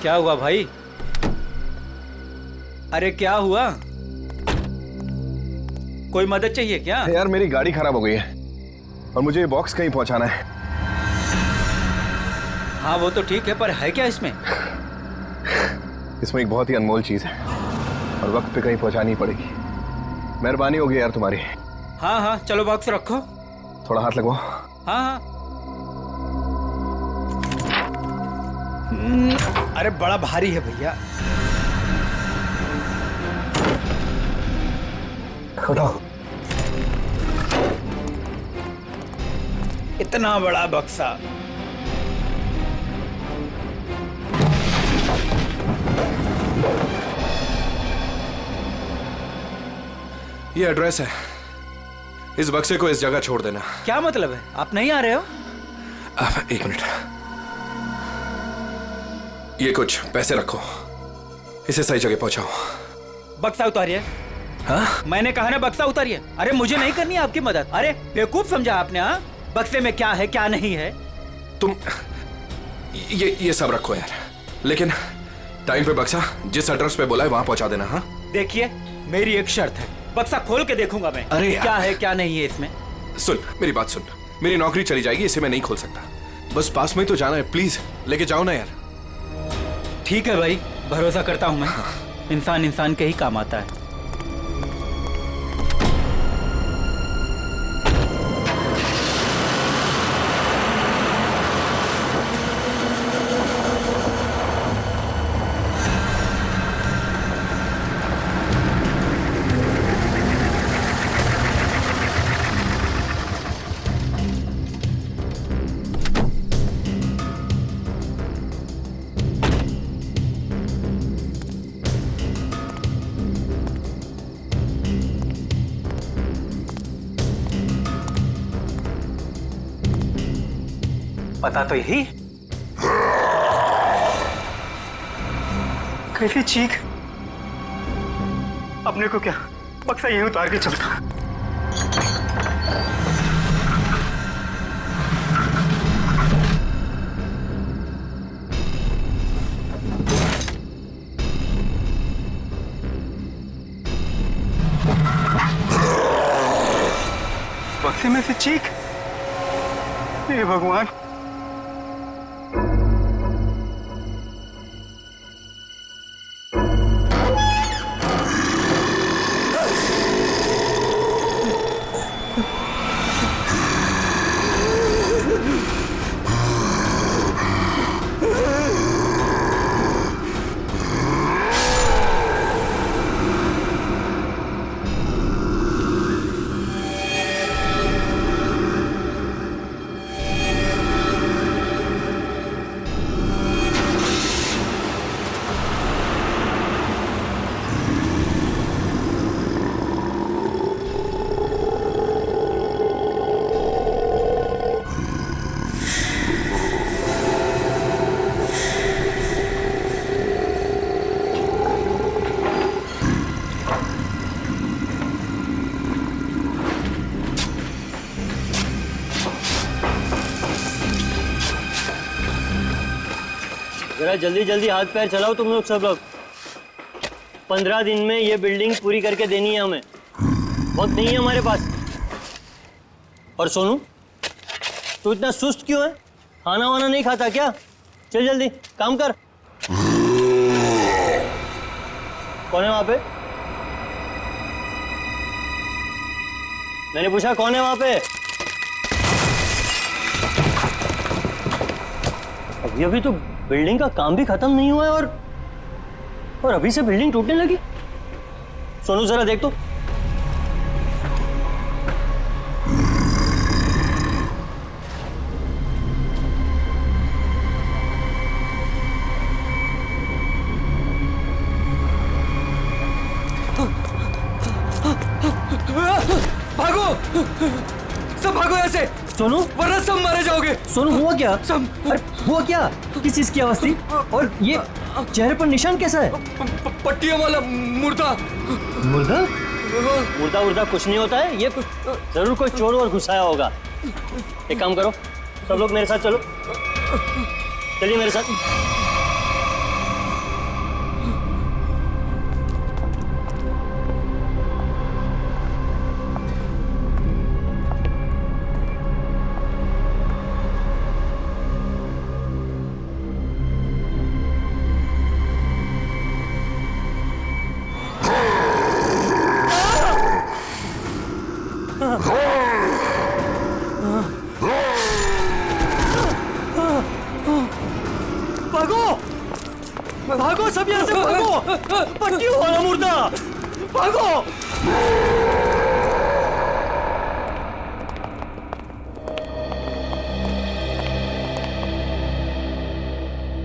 क्या हुआ भाई? अरे क्या हुआ? कोई मदद चाहिए क्या? यार मेरी गाड़ी खराब हो गई है और मुझे ये बॉक्स कहीं पहुंचाना है। हाँ वो तो ठीक है, पर है क्या इसमें? इसमें एक बहुत ही अनमोल चीज है और वक्त पे कहीं पहुंचानी पड़ेगी। मेहरबानी होगी यार तुम्हारी। हाँ हाँ चलो बॉक्स रखो। थोड़ा हाथ लगवाओ। हाँ हाँ। अरे बड़ा भारी है भैया। उठाओ। इतना बड़ा बक्सा। ये एड्रेस है, इस बक्से को इस जगह छोड़ देना। क्या मतलब है? आप नहीं आ रहे हो? एक मिनट, ये कुछ पैसे रखो, इसे सही जगह पहुंचाओ। बक्सा उतारिए। हाँ? मैंने कहा ना बक्सा उतारिए। अरे मुझे नहीं करनी आपकी मदद। अरे बेवकूफ समझा आपने? हाँ, बक्से में क्या है क्या नहीं है। तुम ये सब रखो यार, लेकिन टाइम पे बक्सा जिस एड्रेस पे बोला है वहां पहुंचा देना। हाँ देखिए मेरी एक शर्त है, बक्सा खोल के देखूंगा मैं। अरे क्या है क्या नहीं है इसमें। सुन मेरी बात सुन, मेरी नौकरी चली जाएगी, इसे मैं नहीं खोल सकता। बस पास में तो जाना है, प्लीज लेके जाओ ना यार। ठीक है भाई, भरोसा करता हूं मैं। इंसान इंसान के ही काम आता है। पता तो यही। कैसी चीख! अपने को क्या बक्सा यहीं उतार के चलता। बक्से में से चीख! हे भगवान! जरा जल्दी जल्दी हाथ पैर चलाओ तुम लोग सब लोग। 15 दिन में ये बिल्डिंग पूरी करके देनी है हमें, वक्त नहीं है हमारे पास। और सोनू, तू इतना सुस्त क्यों है? खाना वाना नहीं खाता क्या? चल जल्दी काम कर। कौन है वहां पे? मैंने पूछा कौन है वहां पे? अभी तो बिल्डिंग का काम भी खत्म नहीं हुआ है और अभी से बिल्डिंग टूटने लगी। सोनू जरा देख तो। सब भागो यहाँ से, सोनू, वरना सब मारे जाओगे। सोनू हुआ क्या? सब अरे हुआ क्या? किस चीज की आवाज थी? और ये चेहरे पर निशान कैसा है? पट्टियों वाला मुर्दा। मुर्दा? मुर्दा मुर्दा कुछ नहीं होता है, ये जरूर कोई चोर और घुसाया होगा। एक काम करो, सब लोग मेरे साथ चलो, चलिए मेरे साथ। भागो भागो, सब यहाँ से भागो, पट्टियों वाला मुर्दा, भागो।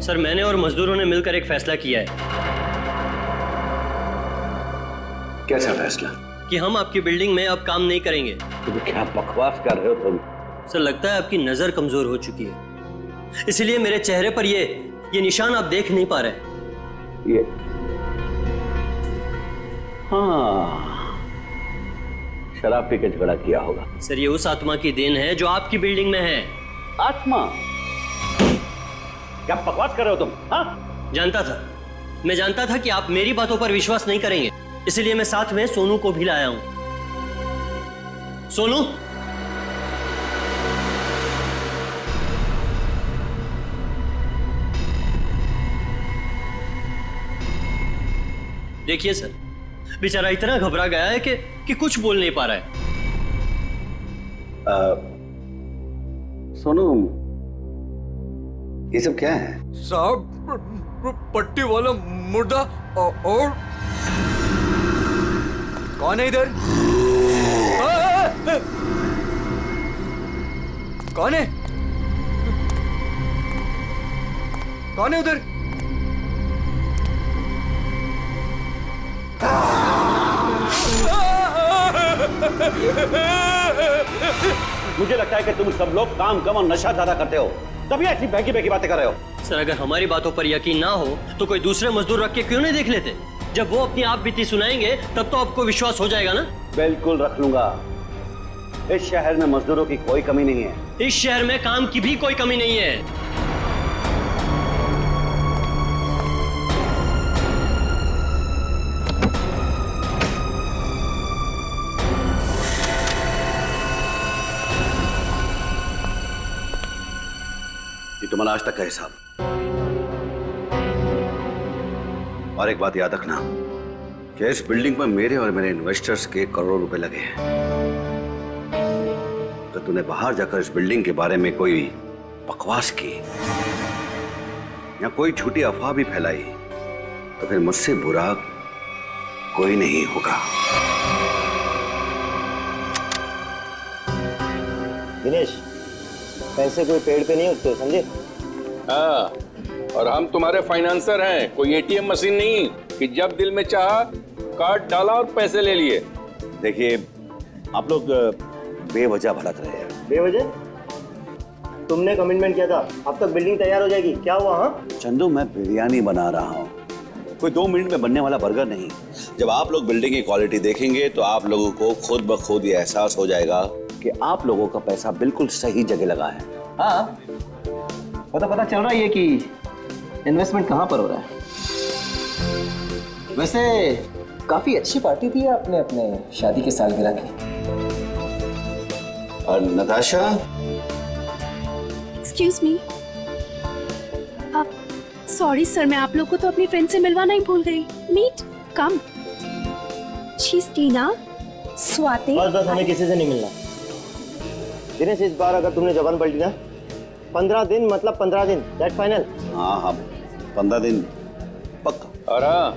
सर, मैंने और मजदूरों ने मिलकर एक फैसला किया है। कैसा फैसला? कि हम आपकी बिल्डिंग में अब काम नहीं करेंगे। तुम क्या बकवास कर रहे हो तुम? सर, लगता है आपकी नजर कमजोर हो चुकी है, इसलिए मेरे चेहरे पर ये निशान आप देख नहीं पा रहे। ये हाँ, शराब पी के झगड़ा किया होगा। सर, ये उस आत्मा की देन है जो आपकी बिल्डिंग में है। आत्मा? क्या बकवास कर रहे हो तुम? हाँ? जानता था, मैं जानता था कि आप मेरी बातों पर विश्वास नहीं करेंगे, इसलिए मैं साथ में सोनू को भी लाया हूं। सोनू, देखिए सर, बेचारा इतना घबरा गया है कि कुछ बोल नहीं पा रहा है। सोनू, ये सब क्या है? साहब, पट्टी वाला मुर्दा और कौन है इधर? कौन है? कौन है उधर? मुझे लगता है कि तुम सब लोग काम कम और नशा ज्यादा करते हो, तभी ऐसी बहकी बहकी बातें कर रहे हो। सर, अगर हमारी बातों पर यकीन ना हो तो कोई दूसरे मजदूर रख के क्यों नहीं देख लेते? जब वो अपनी आप बीती सुनाएंगे तब तो आपको विश्वास हो जाएगा ना। बिल्कुल रख लूंगा। इस शहर में मजदूरों की कोई कमी नहीं है। इस शहर में काम की भी कोई कमी नहीं है। ये तुम्हारा आज तक का हिसाब। और एक बात याद रखना कि इस बिल्डिंग में मेरे और मेरे इन्वेस्टर्स के करोड़ों रुपए लगे हैं। तो तूने बाहर जाकर इस बिल्डिंग के बारे में कोई बकवास की या कोई झूठी अफवाह भी फैलाई तो फिर मुझसे बुरा कोई नहीं होगा। दिनेश, पैसे कोई पेड़ पे नहीं उगते, समझे? हाँ, और हम तुम्हारे फाइनेंसर हैं, कोई एटीएम मशीन नहीं कि जब दिल में चाहा कार्ड डाला और पैसे ले लिए। देखिए, आप लोग बेवजह भड़क रहे हैं। बेवजह? तुमने कमिटमेंट किया था, अब तक बिल्डिंग तैयार हो जाएगी, क्या हुआ? हाँ चंदू, मैं बिरयानी बना रहा हूँ, कोई 2 मिनट में बनने वाला बर्गर नहीं। जब आप लोग बिल्डिंग की क्वालिटी देखेंगे तो आप लोगों को खुद ब खुद ये एहसास हो जाएगा कि आप लोगों का पैसा बिल्कुल सही जगह लगा है। हाँ, पता चल रहा है कि इन्वेस्टमेंट कहाँ पर हो रहा है। वैसे काफी अच्छी पार्टी दी है आपने अपने शादी के सालगिरह की। और Natasha, excuse me, sorry sir, मैं आप लोग को तो अपनी फ्रेंड से मिलवाना ही भूल गई। Meet, come. She is Tina, Swati. बस हमें किसी से नहीं मिलना। दिनेश, इस बार अगर तुमने जबान पलटी ना, 15 दिन मतलब 15 दिन, दैट फाइनल। हाँ, 15 दिन पक्का। और हाँ,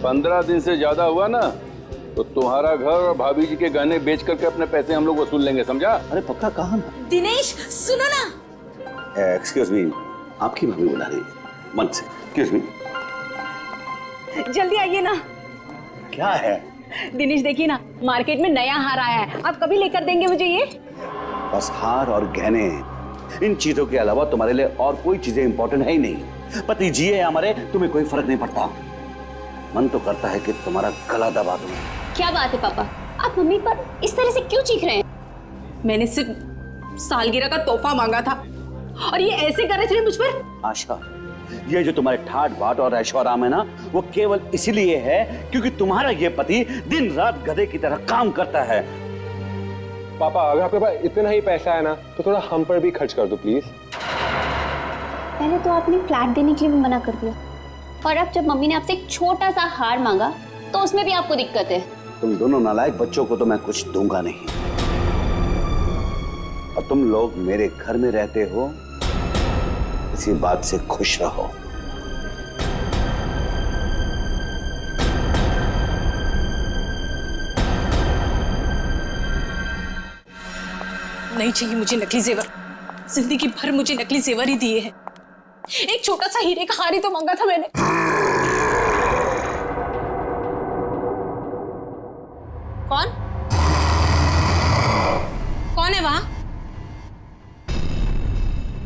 15 दिन से ज्यादा हुआ ना तो तुम्हारा घर और भाभी जी के गहने बेच करके अपने पैसे हम लोग वसूल लेंगे, समझा? अरे पक्का कहाँ? दिनेश सुनो ना। एक्सक्यूज मी, आपकी भाभी बुला रही है। मन से, एक्सक्यूज मी। जल्दी आइए ना। क्या है? दिनेश देखिए ना, मार्केट में नया हार आया है, आप कभी लेकर देंगे मुझे ये? बस हार और गहने, इन चीजों के अलावा तुम्हारे लिए और कोई चीजें इंपॉर्टेंट है ही नहीं। पति जिए हमारे, तुम्हें कोई फर्क नहीं पड़ता। मन तो करता है कि तुम्हारा गला दबा दूं। क्या बात है पापा, आप मम्मी पर इस तरह से क्यों चीख रहे हैं? मैंने सिर्फ सालगिरह का तोहफा मांगा था और ये ऐसे कर रहे थे मुझ पर। आशा, ये जो तुम्हारे ठाट बाट और ऐशो आराम है ना, वो केवल इसीलिए है क्योंकि तुम्हारा ये पति दिन रात गधे की तरह काम करता है। पापा, अगर आपके पास इतना ही पैसा है ना तो थोड़ा हम पर भी खर्च कर दो प्लीज। पहले तो आपने फ्लैट देने के लिए भी मना कर दिया, और अब जब मम्मी ने आपसे एक छोटा सा हार मांगा तो उसमें भी आपको दिक्कत है। तुम दोनों नालायक बच्चों को तो मैं कुछ दूंगा नहीं, और तुम लोग मेरे घर में रहते हो, इसी बात से खुश रहो। नहीं चाहिए मुझे नकली जेवर, जिंदगी भर मुझे नकली जेवर ही दिए हैं। एक छोटा सा हीरे का हार ही तो मांगा था मैंने। कौन कौन है वहां?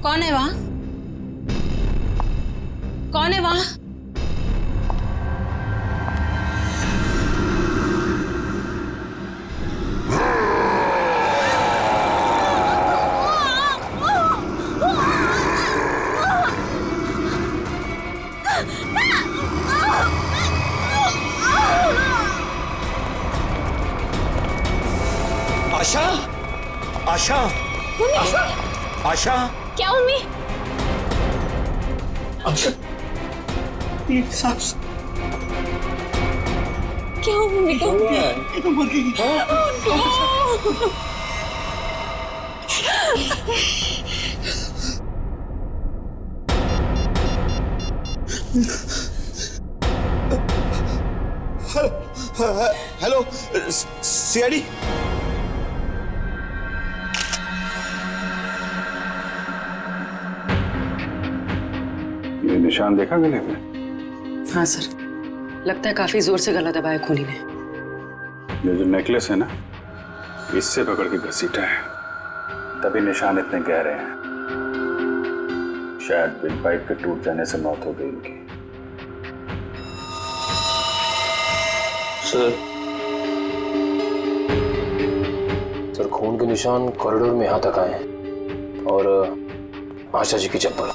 कौन है वहां? कौन है वहां? आशा, आशा, आशा, आशा, क्या मम्मी? आशा, ये सांस क्या हुआ मम्मी को? मर गई। Hello CID. ये निशान देखा गले में? हाँ सर, लगता है काफी जोर से गला दबाया खूनी ने। ये जो नेकलेस है ना, इससे पकड़ के घसीटा है, तभी निशान इतने गहरे हैं। शायद बिल पाइप के टूट जाने से मौत हो गई इनकी। सर खून के निशान कॉरिडोर में यहां तक आए हैं, और आशा जी की चप्पल।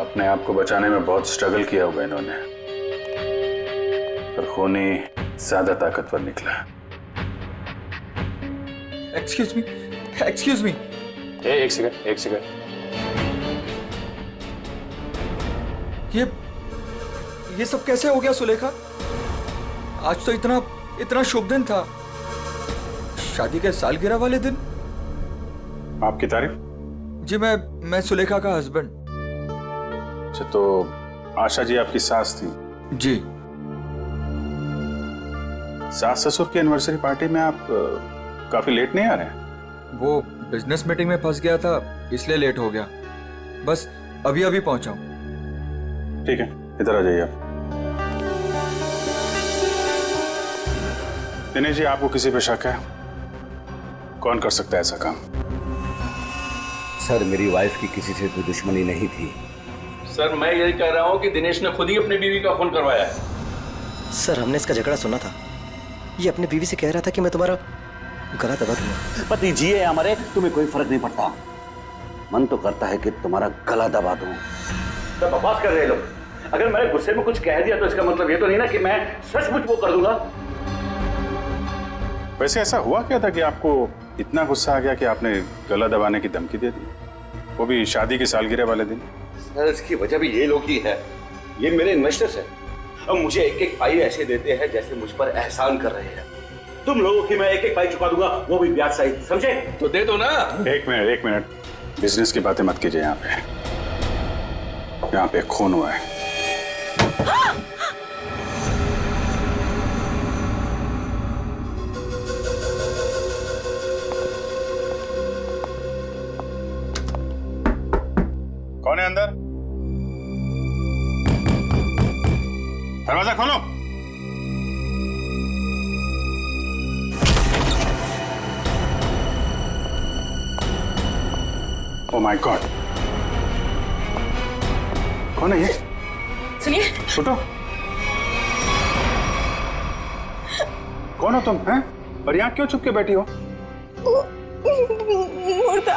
अपने आप को बचाने में बहुत स्ट्रगल किया होगा इन्होंने, पर खूनी ज्यादा ताकतवर निकला। Excuse me. एक सेकंड। ये सब कैसे हो गया सुलेखा? आज तो इतना शुभ दिन था, शादी के सालगिरह वाले दिन। आपकी तारीफ? जी, मैं सुलेखा का हस्बैंड। अच्छा, तो आशा जी आपकी सास थी? जी। सास ससुर की एनिवर्सरी पार्टी में आप काफी लेट नहीं आ रहे हैं? वो बिजनेस मीटिंग में फंस गया था, इसलिए लेट हो गया। बस अभी पहुंचा हूं। ठीक है, इधर आ जाइए आप। दिनेश जी, आपको किसी पे शक है? कौन कर सकता है ऐसा काम? सर, मेरी वाइफ की किसी से कोई दुश्मनी नहीं थी। सर, मैं यही कह रहा हूँ कि दिनेश ने खुद ही अपनी बीवी का खून करवाया है। सर, हमने इसका झगड़ा सुना था। ये अपनी बीवी से कह रहा था कि मैं तुम्हारा गला दबा दूंगा। पति जिए हमारे, तुम्हें कोई फर्क नहीं पड़ता। मन तो करता है कि तुम्हारा गला दबा दूं। तो बकवास कर रहे लोग। अगर मैंने गुस्से में कुछ कह दिया तो इसका मतलब ये तो नहीं ना कि मैं सचमुच वो कर दूंगा। वैसे ऐसा हुआ क्या था कि आपको इतना गुस्सा आ गया कि आपने गला दबाने की धमकी दे दी, वो भी शादी की सालगिरह वाले दिन? सर, इसकी वजह भी ये लोग ही है। ये मेरे इन्वेस्टर्स हैं। अब मुझे एक पाई ऐसे देते हैं जैसे मुझ पर एहसान कर रहे हैं। तुम लोगों की मैं एक पाई चुका दूंगा, वो भी ब्याज सहित, समझे? तो दे दो ना। एक मिनट, बिजनेस की बातें मत कीजिए। यहाँ पे खून हुआ है। कौन है अंदर? दरवाजा खोलो। ओह माय गॉड, कौन है ये? सुनिए। छोटो, कौन हो तुम हैं? और यहाँ क्यों छुप के बैठी हो? मुर्दा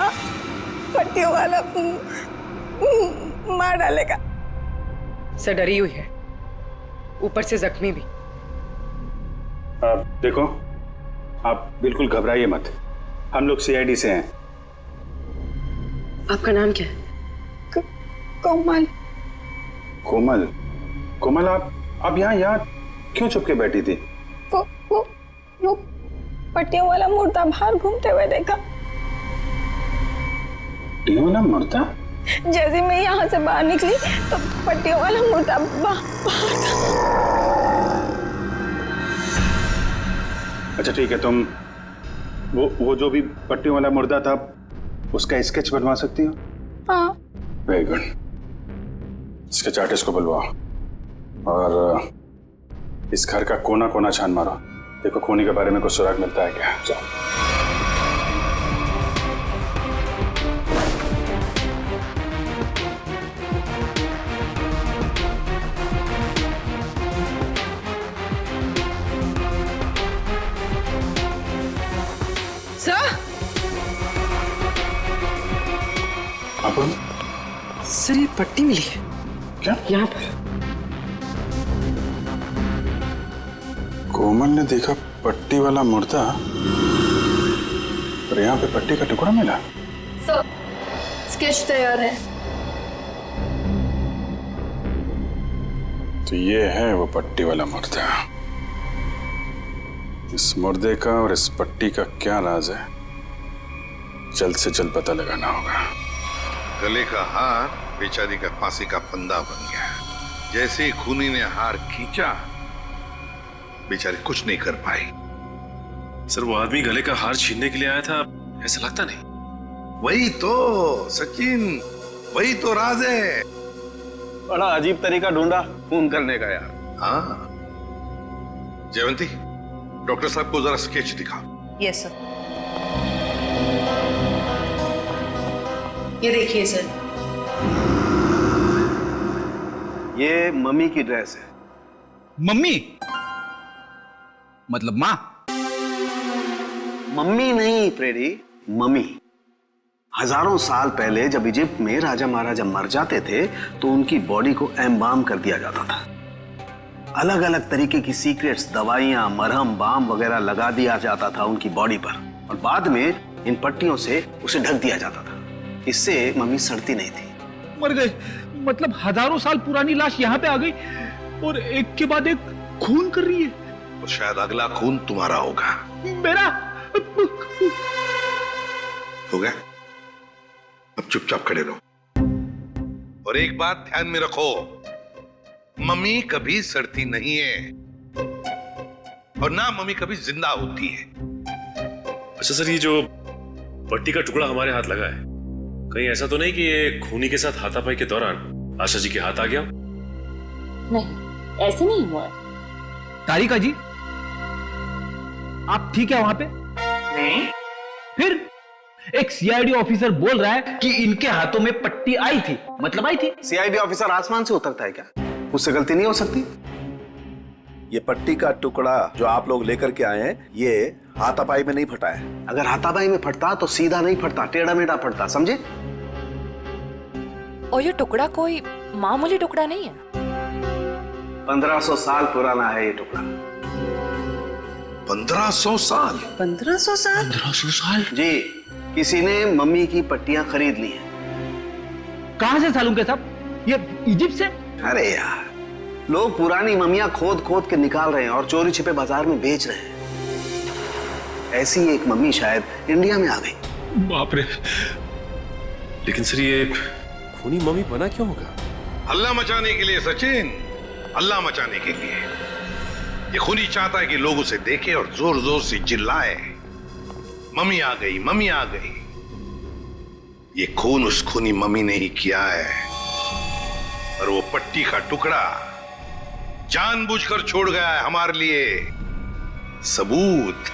पट्टियों वाला मार डालेगा। सर डरी हुई है, ऊपर से जख्मी भी। देखो, आप बिल्कुल घबराइए मत। हम लोग सीआईडी से हैं। आपका नाम क्या है? कोमल। कोमल? कोमल, आप यहाँ क्यों छुप के बैठी थी? वो पट्टियों वाला मुर्दा बाहर घूमते हुए देखा। पट्टियों वाला मुर्दा? जैसे मैं यहाँ से बाहर निकली तो पट्टियों वाला मुर्दा बाहर था। अच्छा ठीक है, तुम वो जो भी पट्टियों वाला मुर्दा था उसका स्केच बनवा सकती हो? हाँ। Very good. स्केच आर्टिस्ट को बुलवाओ और इस घर का कोना कोना छान मारो। देखो खूनी के बारे में कुछ सुराग मिलता है क्या? जाओ। सर, सर ये पट्टी मिली है। क्या? यहाँ पर। कोमल ने देखा पट्टी वाला मुर्दा और यहाँ पे पट्टी का टुकड़ा मिला। सर, स्केच तैयार है। तो ये है वो पट्टी वाला मुर्दा। इस मुर्दे का और इस पट्टी का क्या राज है, जल्द से जल्द पता लगाना होगा। गले का हार बेचारी का फांसी का फंदा बन गया। जैसे ही खूनी ने हार खींचा, बेचारी कुछ नहीं कर पाई। सर वो आदमी गले का हार छीनने के लिए आया था, ऐसा लगता नहीं? वही तो सचिन, वही तो राज है। बड़ा अजीब तरीका ढूंढा खून करने का यार। हाँ जयवंती, डॉक्टर साहब को जरा स्केच दिखाओ। Yes sir. ये देखिए सर, ये मम्मी की ड्रेस है। मम्मी मतलब माँ? मम्मी नहीं प्रेडी, मम्मी। हजारों साल पहले जब इजिप्ट में राजा महाराजा मर जाते थे तो उनकी बॉडी को एम्बाम कर दिया जाता था। अलग अलग तरीके की सीक्रेट्स, दवाइयां, मरहम, बाम वगैरह लगा दिया जाता था उनकी बॉडी पर और बाद में इन पट्टियों से उसे ढक दिया जाता था। इससे मम्मी सड़ती नहीं थी। मर गए मतलब हजारों साल पुरानी लाश यहाँ पे आ गई और एक के बाद एक खून कर रही है। तो शायद अगला खून तुम्हारा होगा। मेरा हो गया? अब चुपचाप खड़े रहो। और एक बात ध्यान में रखो, मम्मी कभी सड़ती नहीं है और ना मम्मी कभी जिंदा होती है। अच्छा सर, ये जो पट्टी का टुकड़ा हमारे हाथ लगा है, कहीं ऐसा तो नहीं कि ये खूनी के साथ हाथापाई के दौरान आशा जी के हाथ आ गया? नहीं, ऐसे नहीं हुआ है। तारिका जी, आप ठीक है वहां पे? नहीं। फिर एक सीआईडी ऑफिसर बोल रहा है कि इनके हाथों में पट्टी आई थी, मतलब आई थी। सीआईडी ऑफिसर आसमान से उतरता है क्या? उससे गलती नहीं हो सकती। ये पट्टी का टुकड़ा जो आप लोग लेकर के आए हैं, ये हाथापाई में नहीं फटा है। अगर हाथापाई में फटता तो सीधा नहीं फटता, टेढ़ा मेढ़ा फटता, समझे? और ये टुकड़ा कोई मामूली टुकड़ा नहीं है। 1500 साल पुराना है ये टुकड़ा। 1500 साल? 1500 साल? 1500 साल? जी, किसी ने मम्मी की पट्टियां खरीद ली हैं। कहां से सालूं के साहब? ये इजिप्ट से? अरे यार, लोग पुरानी मम्मियां खोद खोद के निकाल रहे हैं और चोरी छिपे बाजार में बेच रहे हैं। ऐसी एक मम्मी शायद इंडिया में आ गई। बाप रे! लेकिन सर ये खूनी मम्मी बना क्यों होगा? हल्ला मचाने के लिए सचिन, हल्ला मचाने के लिए। ये खूनी चाहता है कि लोग उसे देखें और जोर जोर से चिल्लाए, मम्मी आ गई, मम्मी आ गई। ये खून उस खूनी मम्मी ने ही किया है और वो पट्टी का टुकड़ा जानबूझकर छोड़ गया है हमारे लिए सबूत।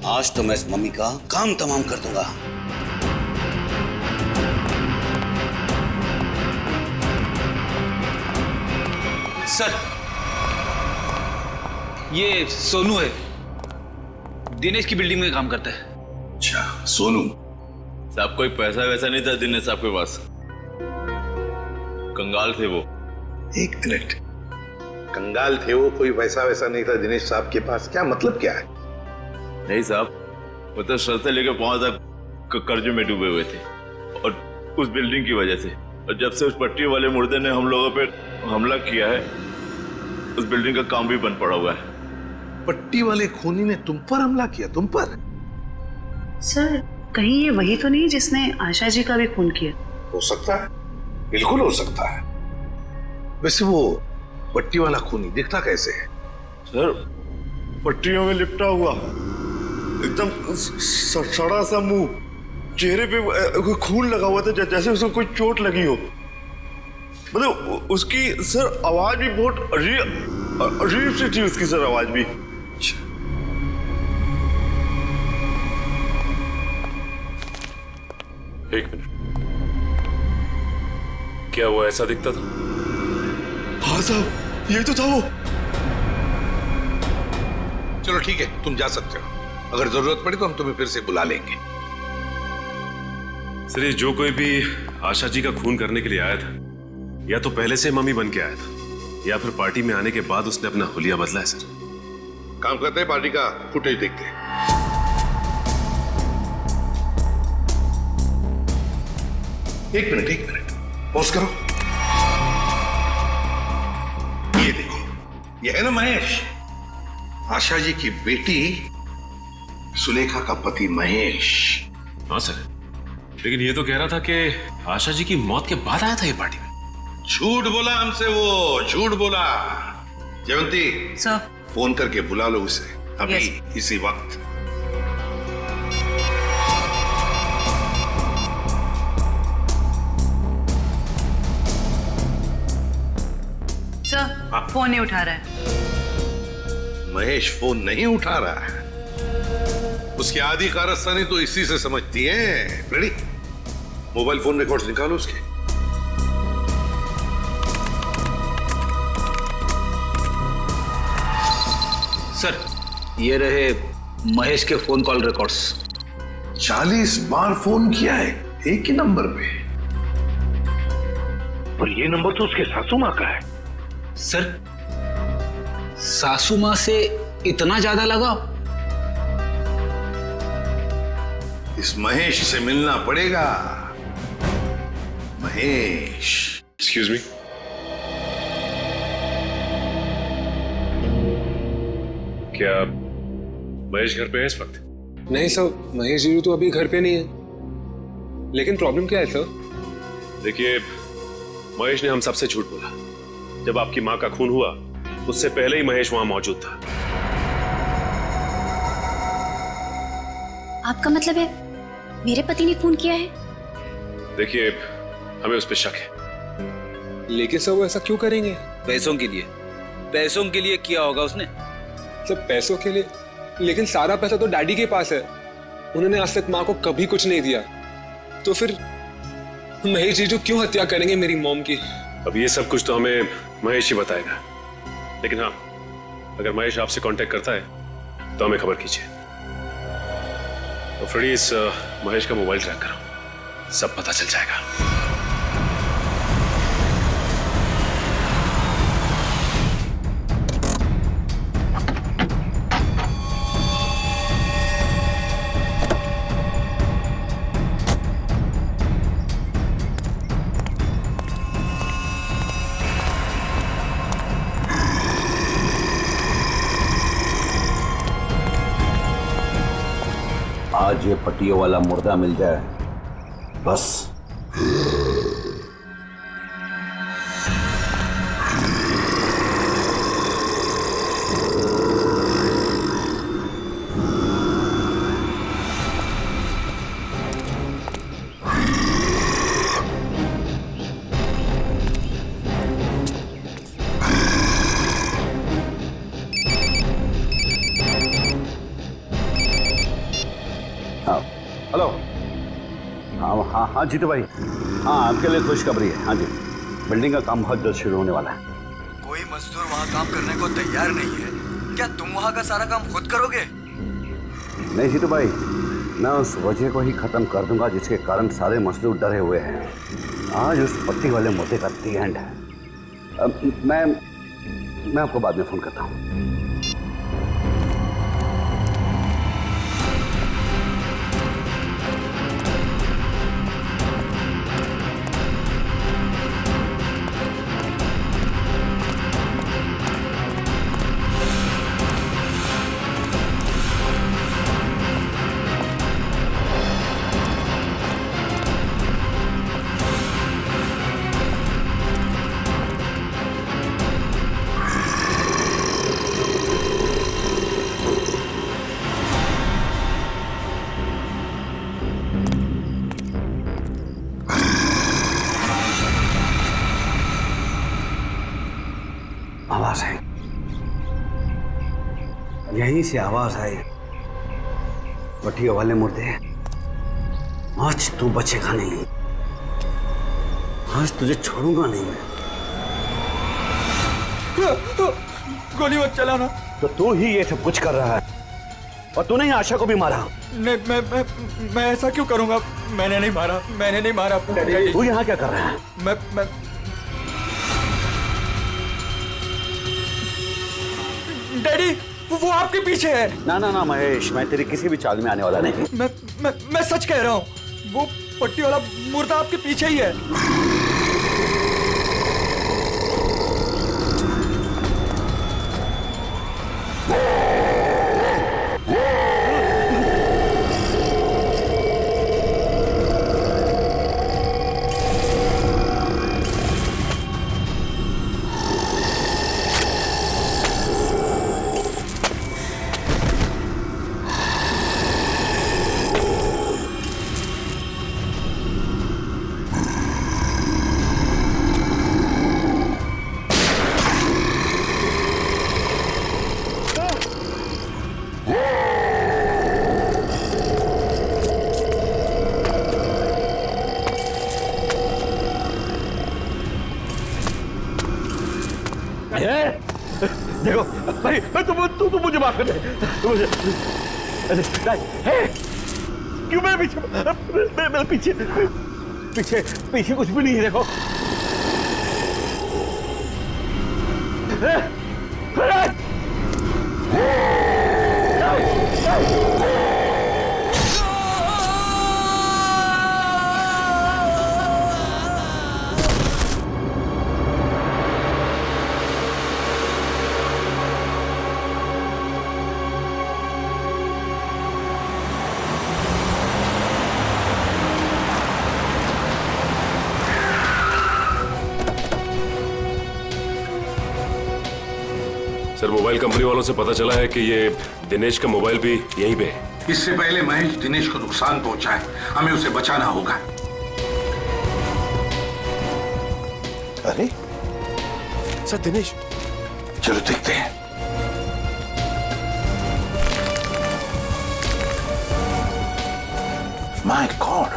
आज तो मैं इस मम्मी का काम तमाम कर दूंगा। सर, ये सोनू है, दिनेश की बिल्डिंग में काम करता है। अच्छा, सोनू साहब कोई पैसा वैसा नहीं था दिनेश साहब के पास, कंगाल थे वो। एक मिनट, कंगाल थे वो, कोई पैसा वैसा नहीं था दिनेश साहब के पास, क्या मतलब क्या है? नहीं साहब, वो तो सर से लेकर पांव तक कर्जे में डूबे हुए थे, और उस बिल्डिंग की वजह से। और जब से उस पट्टी वाले मुर्दे ने हम लोगों पे हमला किया है, उस बिल्डिंग का काम भी बंद पड़ा हुआ है। पट्टी वाले खूनी ने तुम पर हमला किया? तुम पर? सर, कहीं ये वही तो नहीं जिसने आशा जी का भी खून किया? हो सकता है, बिल्कुल हो सकता है। वैसे वो पट्टी वाला खूनी दिखता कैसे है? सर, पट्टियों में लिपटा हुआ, एकदम सड़ा सा मुंह, चेहरे पे खून लगा हुआ था जैसे उसको कोई चोट लगी हो। मतलब उसकी सर आवाज भी बहुत अजीब सी थी, उसकी सर आवाज भी। एक मिनट, क्या वो ऐसा दिखता था? हाँ साहब, ये तो था वो। चलो ठीक है, तुम जा सकते हो। अगर जरूरत पड़ी तो हम तुम्हें फिर से बुला लेंगे। सर, ये जो कोई भी आशा जी का खून करने के लिए आया था, या तो पहले से मम्मी बन के आया था, या फिर पार्टी में आने के बाद उसने अपना हुलिया बदला है। सर, काम करते हैं, पार्टी का फुटेज देखते हैं। एक मिनट, पॉज करो। ये देखो, ये है ना महेश, आशा जी की बेटी सुलेखा का पति महेश। हाँ सर, लेकिन ये तो कह रहा था कि आशा जी की मौत के बाद आया था ये पार्टी में। झूठ बोला हमसे, वो झूठ बोला। जयवंती सर, फोन करके बुला लो उसे अभी, Yes. इसी वक्त। सर, फोन नहीं उठा रहा है। महेश फोन नहीं उठा रहा है, उसकी आधी कारस्तानी तो इसी से समझती है। रेडी, मोबाइल फोन रिकॉर्ड्स निकालो उसके। सर, ये रहे महेश के फोन कॉल रिकॉर्ड्स। 40 बार फोन किया है एक ही नंबर पे, और ये नंबर तो उसके सासू माँ का है। सर, सासू माँ से इतना ज्यादा लगाव? इस महेश से मिलना पड़ेगा। महेश। एक्सक्यूज मी, क्या महेश घर पे है इस वक्त? नहीं सर, महेश जी तो अभी घर पे नहीं है। लेकिन प्रॉब्लम क्या है सर? देखिए, महेश ने हम सबसे झूठ बोला। जब आपकी मां का खून हुआ, उससे पहले ही महेश वहां मौजूद था। आपका मतलब है मेरे पति ने खून किया है? देखिए, हमें उस पर शक है। लेकिन सर वो ऐसा क्यों करेंगे? पैसों के लिए, पैसों के लिए किया होगा उसने। सर पैसों के लिए? लेकिन सारा पैसा तो डैडी के पास है, उन्होंने आज तक माँ को कभी कुछ नहीं दिया। तो फिर महेश जीजू क्यों हत्या करेंगे मेरी मॉम की? अब ये सब कुछ तो हमें महेश ही बताएगा। लेकिन हाँ, अगर महेश आपसे कांटेक्ट करता है तो हमें खबर कीजिए। तो फ्रेडी, इस महेश का मोबाइल ट्रैक करो, सब पता चल जाएगा। आज ये पट्टियों वाला मुर्दा मिल जाए बस। हेलो। हाँ हाँ हाँ जीतू भाई, हाँ आपके लिए खुशखबरी है। हाँ जी, बिल्डिंग का काम बहुत जल्द शुरू होने वाला है। कोई मजदूर वहाँ काम करने को तैयार नहीं है। क्या तुम वहाँ का सारा काम खुद करोगे? नहीं जीतू भाई, मैं उस वजह को ही खत्म कर दूंगा जिसके कारण सारे मजदूर डरे हुए हैं। आज उस पट्टी वाले मुद्दे का दी एंड है। मैं आपको बाद में फोन करता हूँ। आवाज आई, यहीं से आवाज आई। पट्टियों वाले मुर्दे, आज तू बचेगा नहीं, आज तुझे छोड़ूंगा नहीं मैं। गोली मत चलाना। तो तू ही ये सब कुछ कर रहा है और तूने ही आशा को भी मारा। नहीं, मैं ऐसा क्यों करूंगा? मैंने नहीं मारा। तू यहाँ क्या कर रहा है? मैं डैडी, वो आपके पीछे है। ना महेश, मैं तेरी किसी भी चाल में आने वाला नहीं। मैं सच कह रहा हूँ, वो पट्टी वाला मुर्दा आपके पीछे ही है। देखो भाई, तू मुझे माफ कर दे। क्यों मेरे पीछे पीछे कुछ भी नहीं है। देखो सर, मोबाइल कंपनी वालों से पता चला है कि ये दिनेश का मोबाइल भी यहीं पे है। इससे पहले महेश दिनेश को नुकसान पहुंचाए, हमें उसे बचाना होगा। अरे सर, दिनेश, चलो देखते हैं। माय गॉड,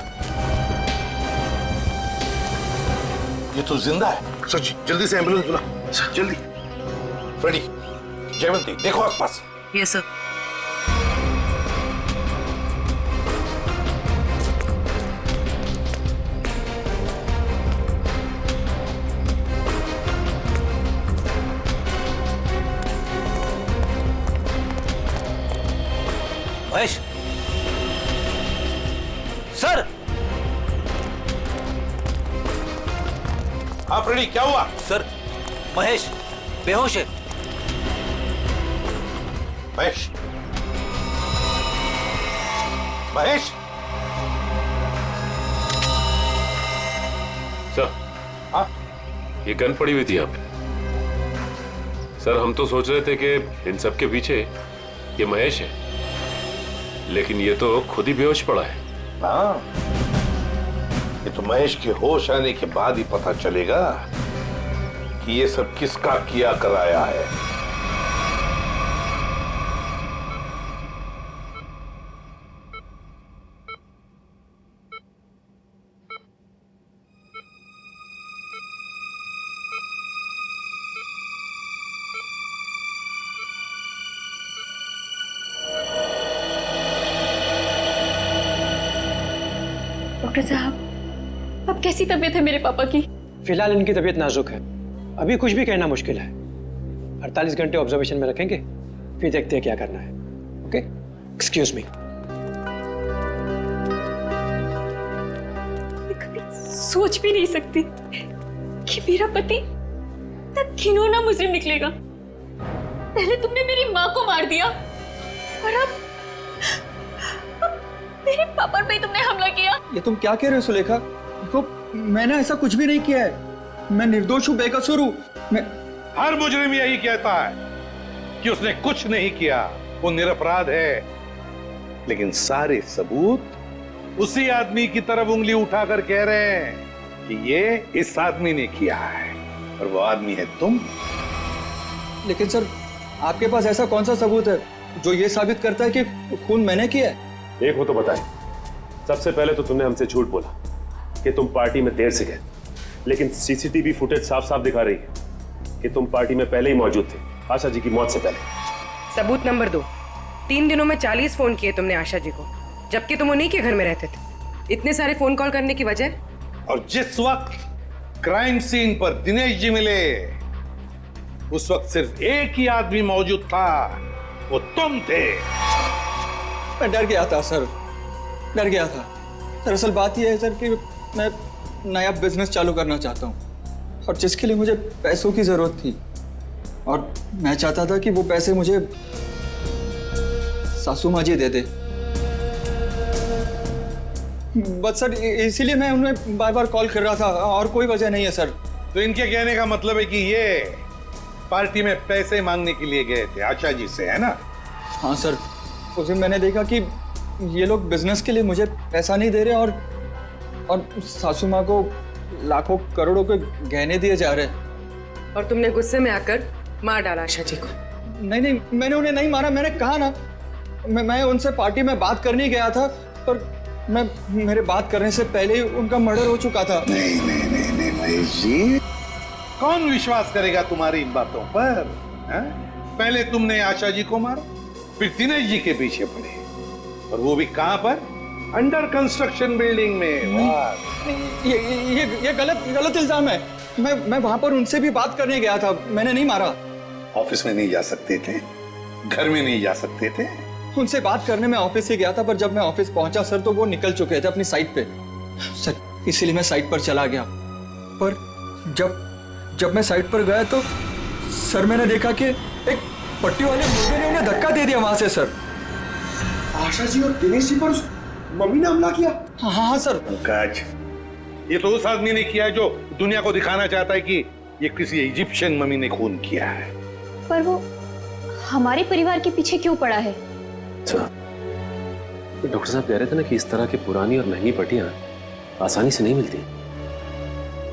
ये तो जिंदा है। सच, जल्दी से एम्बुलेंस बुला, जल्दी। फ्रेडी, जयवंती, देखो आसपास। Yes sir. महेश सर। हाँ फ्रेडी, क्या हुआ? सर, महेश बेहोश है। महेश, महेश। सर, हाँ, ये गन पड़ी हुई थी यहाँ पे। सर, हम तो सोच रहे थे कि इन सब के पीछे ये महेश है, लेकिन ये तो खुद ही बेहोश पड़ा है। हाँ, ये तो महेश के होश आने के बाद ही पता चलेगा कि ये सब किसका किया कराया है। डॉक्टर साहब, अब कैसी तबीयत है मेरे पापा की? फिलहाल इनकी तबीयत नाजुक है, अभी कुछ भी कहना मुश्किल है। 48 घंटे ऑब्जर्वेशन में रखेंगे, फिर देखते हैं क्या करना है। Okay, excuse me. मैं कभी सोच भी नहीं सकती कि मेरा पति इतना घिनौना मुजरिम निकलेगा। पहले तुमने मेरी माँ को मार दिया और अब मेरे पापा पे तुमने हमला किया। ये तुम क्या कह रहे हो सुलेखा? देखो, मैंने ऐसा कुछ भी नहीं किया है। मैं निर्दोष हूँ, बेकसूर हूँ। मैं हर मुजरिम यही कहता है कि उसने कुछ नहीं किया, वो निरपराध है। लेकिन सारे सबूत उसी आदमी की तरफ उंगली उठाकर कह रहे हैं कि ये इस आदमी ने किया है, और वो आदमी है तुम। लेकिन सर, आपके पास ऐसा कौन सा सबूत है जो ये साबित करता है कि खून मैंने किया है? एक हो तो बताए। सबसे पहले तो तुमने हमसे झूठ बोला कि तुम पार्टी में देर से गए, लेकिन सीसीटीवी फुटेज साफ साफ दिखा रही है कि तुम पार्टी में पहले ही मौजूद थे, आशा जी की मौत से पहले। सबूत नंबर 2, 3 दिनों में 40 फोन किए तुमने आशा जी को, जबकि तुम उन्हीं के घर में रहते थे। इतने सारे फोन कॉल करने की वजह? और जिस वक्त क्राइम सीन पर दिनेश जी मिले, उस वक्त सिर्फ एक ही आदमी मौजूद था, वो तुम थे। मैं डर गया था सर, डर गया था। दरअसल बात यह है सर कि मैं नया बिजनेस चालू करना चाहता हूँ, और जिसके लिए मुझे पैसों की जरूरत थी, और मैं चाहता था कि वो पैसे मुझे सासू माँ जी दे दे। बस सर, इसीलिए मैं उन्हें बार बार कॉल कर रहा था, और कोई वजह नहीं है सर। तो इनके कहने का मतलब है कि ये पार्टी में पैसे मांगने के लिए गए थे आशा जी से, है ना? हाँ सर, उस दिन मैंने देखा कि ये लोग बिजनेस के लिए मुझे पैसा नहीं दे रहे, और सासू माँ को लाखों करोड़ों के गहने दिए जा रहे हैं। और तुमने गुस्से में आकर मार डाला आशा जी को? नहीं नहीं, मैंने उन्हें नहीं मारा। मैंने कहा ना, मैं उनसे पार्टी में बात करने गया था, पर मेरे बात करने से पहले ही उनका मर्डर हो चुका था। नहीं नहीं नहीं नहीं महेश जी, कौन विश्वास करेगा तुम्हारी इन बातों पर? है? पहले तुमने आशा जी को मारा, फिर दिनेश जी के पीछे पड़े, और वो भी कहां पर? अंडर कंस्ट्रक्शन बिल्डिंग में। ये गलत इल्जाम है। मैं वहां पर उनसे भी बात करने गया था, मैंने नहीं मारा। ऑफिस में नहीं जा सकते थे? घर में नहीं जा सकते थे? उनसे बात करने में ऑफिस से गया था, पर जब मैं ऑफिस पहुंचा सर, तो वो निकल चुके थे अपनी साइट पे। सर, इसीलिए मैं साइट पर चला गया। पर जब मैं साइट पर गया तो सर, मैंने देखा कि एक पट्टी वाले मुर्गे ने उन्हें धक्का दे दिया वहां से सर। आशा जी और दिनेश जी पर मम्मी ने हमला किया? हाँ सर। पंकज, ये तो उस आदमी ने किया है जो दुनिया को दिखाना चाहता है कि ये किसी इजिप्शियन मम्मी ने खून किया है। पर वो हमारे परिवार के पीछे क्यों पड़ा है? अच्छा, डॉक्टर साहब कह रहे थे ना कि इस तरह की पुरानी और महंगी पट्टियां आसानी से नहीं मिलती।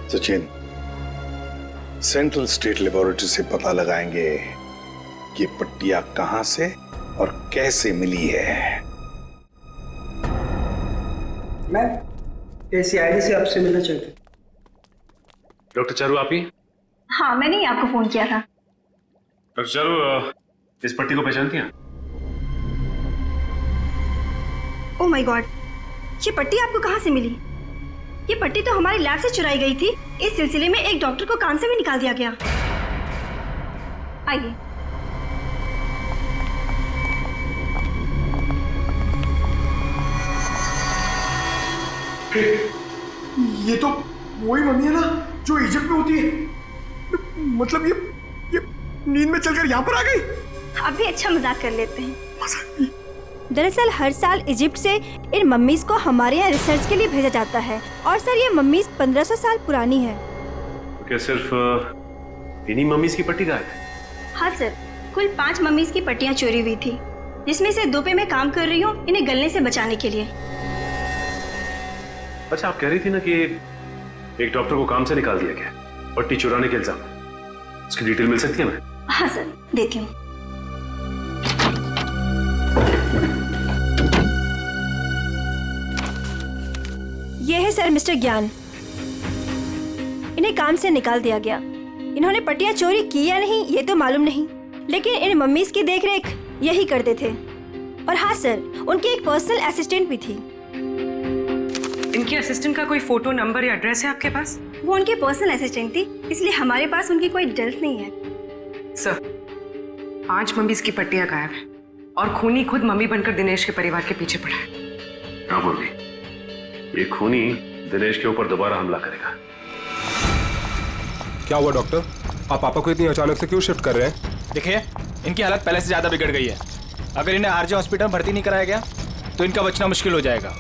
सचिन, सेंट्रल स्टेट लेबोरेटरी से पता लगाएंगे कि पट्टियां कहां से और कैसे मिली है। मैं सीआईडी से आपसे मिलना चाहती। डॉक्टर चारू, आप ही? हाँ, मैंने ही आपको फोन किया था। डॉक्टर चारू, इस पट्टी को पहचानती हैं? ओह माय गॉड, ये पट्टी आपको कहाँ से मिली? ये पट्टी तो हमारी लैब से चुराई गई थी। इस सिलसिले में एक डॉक्टर को काम से भी निकाल दिया गया। आइए। ये तो वही मम्मी है ना जो इजिप्ट में होती है। मतलब ये नींद में चलकर यहाँ पर आ गई। अब भी अच्छा मजाक कर लेते हैं। दरअसल हर साल इजिप्ट से इन मम्मीज को हमारे यहाँ रिसर्च के लिए भेजा जाता है, और सर ये मम्मीज 1500 साल पुरानी है। तो क्या सिर्फ इन्हीं मम्मीज की पट्टी गायब है? हाँ सर, कुल 5 मम्मीज की पट्टियाँ चोरी हुई थी, जिसमें से 2 पे मैं काम कर रही हूँ इन्हें गलने से बचाने के लिए। अच्छा, आप कह रही थी ना कि एक डॉक्टर को काम से निकाल दिया गया पट्टी चुराने के इल्जाम में, उसकी डिटेल मिल सकती है हमें? हाँ सर, देती हूँ। ये है सर मिस्टर ज्ञान। इन्हें काम से निकाल दिया गया। इन्होंने पट्टियां चोरी की या नहीं ये तो मालूम नहीं, लेकिन इन मम्मीज की देखरेख यही करते थे। और हाँ सर, उनकी एक पर्सनल असिस्टेंट भी थी। इनकी असिस्टेंट का कोई फोटो, नंबर या एड्रेस है आपके पास? वो उनकी पर्सनल असिस्टेंट थी, इसलिए हमारे पास उनकी कोई डिटेल्स नहीं है। सर, 5 मम्मीज की पट्टियां गायब है और खूनी खुद मम्मी बनकर दिनेश के परिवार के पीछे पड़ा है। हाँ मम्मी, ये खूनी दिनेश के ऊपर दोबारा हमला करेगा। क्या हुआ डॉक्टर? आप पापा को इतनी अचानक से क्यों शिफ्ट कर रहे हैं? देखिए, इनकी हालत पहले से ज्यादा बिगड़ गई है। अगर इन्हें आरजे हॉस्पिटल में भर्ती नहीं कराया गया तो इनका बचना मुश्किल हो जाएगा।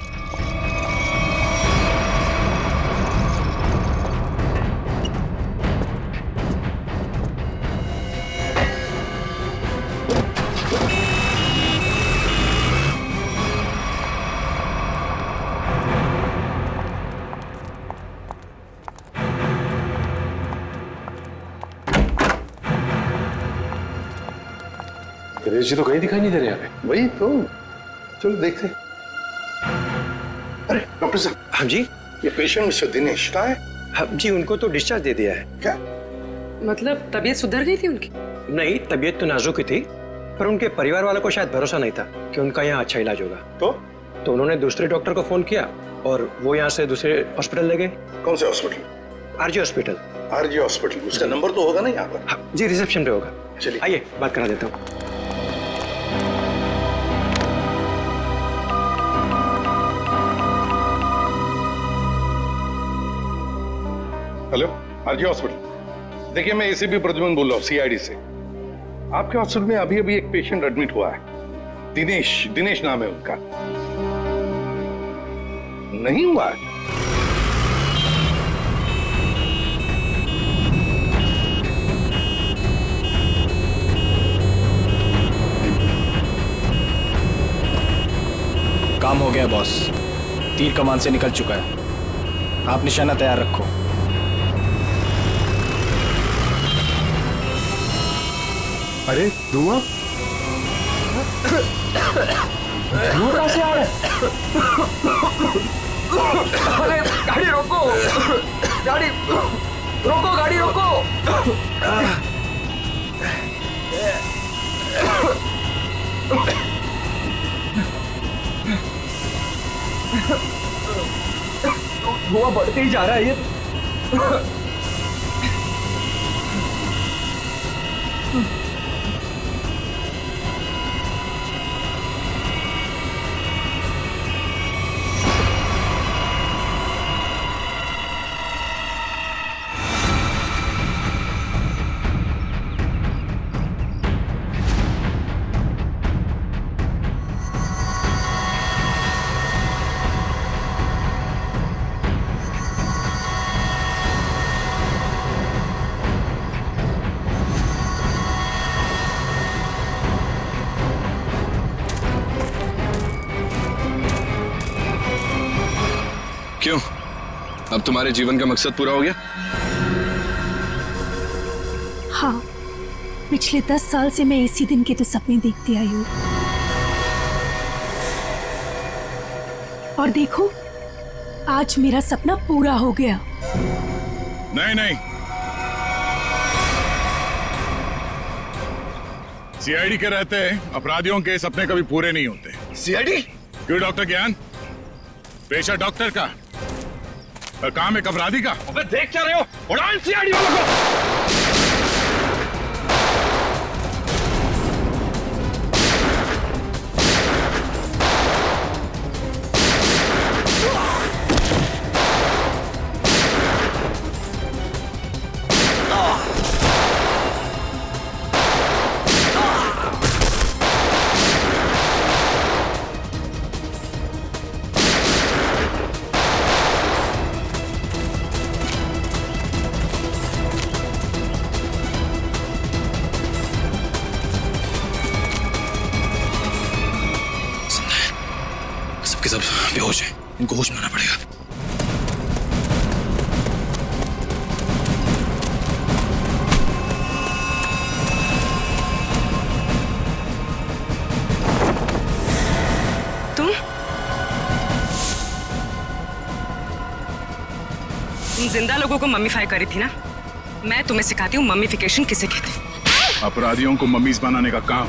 दिनेश जी तो कहीं दिखाई नहीं दे रहे यहाँ पे। वही तो, चलो देखते। अरे डॉक्टर साहब। हाँ जी, ये पेशेंट मिस्टर दिनेश का है? हाँ जी, उनको तो डिस्चार्ज दे दिया है। क्या मतलब तबीयत सुधर गई थी उनकी? नहीं, तबीयत तो नाजुक ही थी, पर उनके परिवार वालों को शायद भरोसा नहीं था कि उनका यहाँ अच्छा इलाज होगा। तो उन्होंने दूसरे डॉक्टर को फोन किया और वो यहाँ से दूसरे हॉस्पिटल ले गए। कौन से hospital? RJ hospital. RJ hospital, उसका नंबर तो होगा ना यहाँ पर? हाँ जी, रिसेप्शन पे होगा। चलिए आइए, बात करा देता हूँ। Hello, RJ hospital. देखिए, मैं एसीपी प्रद्युमन बोल रहा हूँ, सीआईडी से। आपके हॉस्पिटल में अभी अभी एक पेशेंट एडमिट हुआ है। दिनेश नाम है उनका। नहीं हुआ है? काम हो गया बॉस, तीर कमान से निकल चुका है। आप निशाना तैयार रखो। अरे धुआं कहां से आ रहा है? अरे गाड़ी रोको, गाड़ी रोको, गाड़ी रोको। धुआं बढ़ते ही जा रहा है ये। क्यों, अब तुम्हारे जीवन का मकसद पूरा हो गया? हाँ, पिछले 10 साल से मैं इसी दिन के तो सपने देखती आई हूँ। और देखो, आज मेरा सपना पूरा हो गया। नहीं, सीआईडी के रहते अपराधियों के सपने कभी पूरे नहीं होते। सीआईडी? क्यों डॉक्टर ज्ञान? पेशा डॉक्टर का और काम एक अपराधी का। अबे देख क्या रहे हो? उड़ाओ इन सीआईडी वालों को। सबके सब बेहोश हैं, इनको होश में आना पड़ेगा। तुम जिंदा लोगों को मम्मीफाई करी थी ना? मैं तुम्हें सिखाती हूँ मम्मीफिकेशन किसे कहते हैं। अपराधियों को मम्मीज बनाने का काम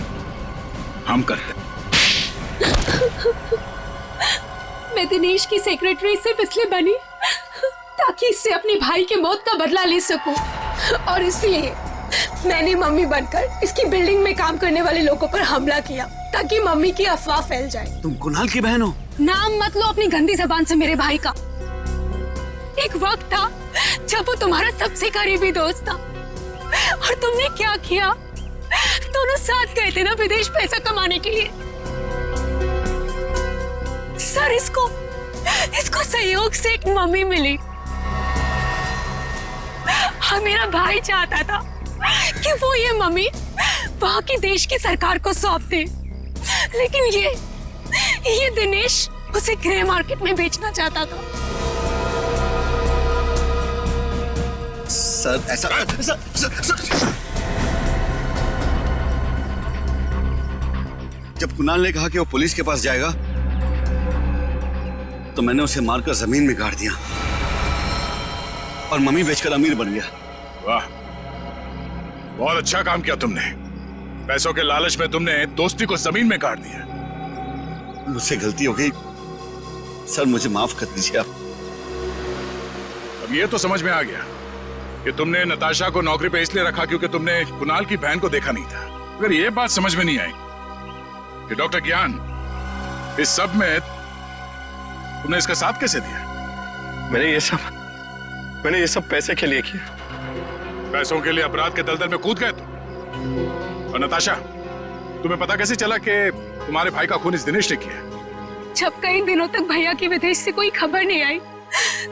हम करते हैं। मैं दिनेश की सेक्रेटरी सिर्फ इसलिए बनी ताकि इससे अपने भाई के मौत का बदला ले सकूं, और इसलिए मैंने मम्मी बनकर इसकी बिल्डिंग में काम करने वाले लोगों पर हमला किया ताकि मम्मी की अफवाह फैल जाए। तुम कुणाल की बहन हो? नाम मत लो अपनी गंदी जबान से मेरे भाई का। एक वक्त था जब वो तुम्हारा सबसे करीबी दोस्त था, और तुमने क्या किया? दोनों साथ गए थे ना विदेश पैसा कमाने के लिए। सर, इसको सहयोग से एक मम्मी मिली, और मेरा भाई चाहता था कि वो ये मम्मी वहां की देश की सरकार को सौंप दे, लेकिन ये दिनेश उसे ग्रे मार्केट में बेचना चाहता था। सर ऐसा सर। जब कुणाल ने कहा कि वो पुलिस के पास जाएगा तो मैंने उसे मारकर जमीन में गाड़ दिया और मम्मी बेचकर अमीर बन गया। वाह, बहुत अच्छा काम किया तुमने। पैसों के लालच में तुमने दोस्ती को जमीन में गाड़ दिया। मुझसे गलती हो गई सर, मुझे माफ कर दीजिए आप। अब ये तो समझ में आ गया कि तुमने नताशा को नौकरी पे इसलिए रखा क्योंकि तुमने कुणाल की बहन को देखा नहीं था। अगर ये बात समझ में नहीं आई कि डॉक्टर ज्ञान इस सब में तुमने इसका साथ कैसे दिया? मैंने ये सब पैसे के लिए किया। पैसों के लिए अपराध के दलदल में कूद गए तुम। और नताशा, तुम्हें पता कैसे चला कि तुम्हारे भाई का खून इस दिनेश ने किया? जब कई दिनों तक भैया की विदेश से कोई खबर नहीं आई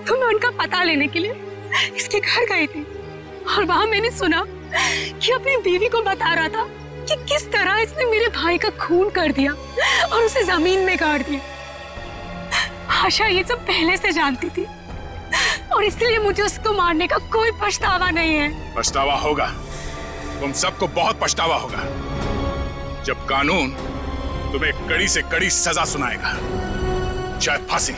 तो मैं उनका पता लेने के लिए इसके घर गई थी, और वहां मैंने सुना कि अपनी बीवी को बता रहा था कि किस तरह इसने मेरे भाई का खून कर दिया और उसे जमीन में गाड़ दिया। आशा ये सब पहले से जानती थी, और इसलिए मुझे उसको मारने का कोई पछतावा नहीं है। पछतावा होगा, तुम सबको बहुत पछतावा होगा जब कानून तुम्हें कड़ी से कड़ी सजा सुनाएगा, चाहे फांसी।